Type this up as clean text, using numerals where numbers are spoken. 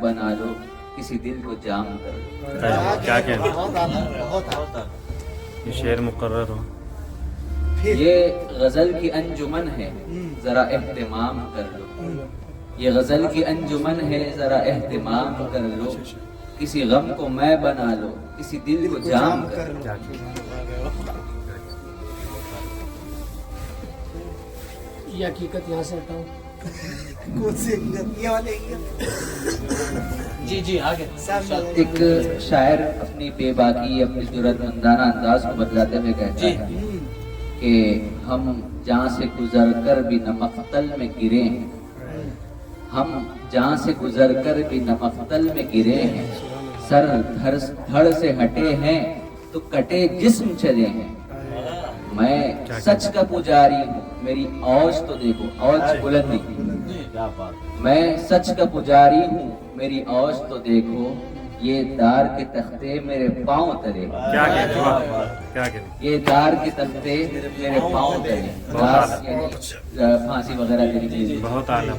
بنا لو کسی دل کو جام کر لو. کیا کہنا یہ شعر مقرر ہو. یہ غزل کی انجمن ہے ذرا اہتمام کر لو. یہ غزل کی انجمن ہے ذرا اہتمام کر لو. کسی غم کو میں بنا لو کسی دل کو جام کر لو. یہ حقیقت یہاں سے ہٹاؤ. جی آگے. ایک شاعر اپنی بے باکی اپنی جرأت مندانہ انداز کو بدلاتے ہوئے کہتا ہے کہ ہم جہاں سے گزر کر بھی نمقتل میں گرے ہیں. ہم جہاں سے گزر کر بھی نمقتل میں گرے ہیں. سر دھڑ سے ہٹے ہیں تو کٹے جسم چلے ہیں. میں سچ کا پجاری ہوں میری اوج تو دیکھو اوج بلندی. میں سچ کا پجاری ہوں میری اوج تو دیکھو. یہ دار کے تختے میرے پاؤں تلے. یہ دار کے تختے میرے پاؤں تلے. پھانسی وغیرہ. بہت اعلیٰ.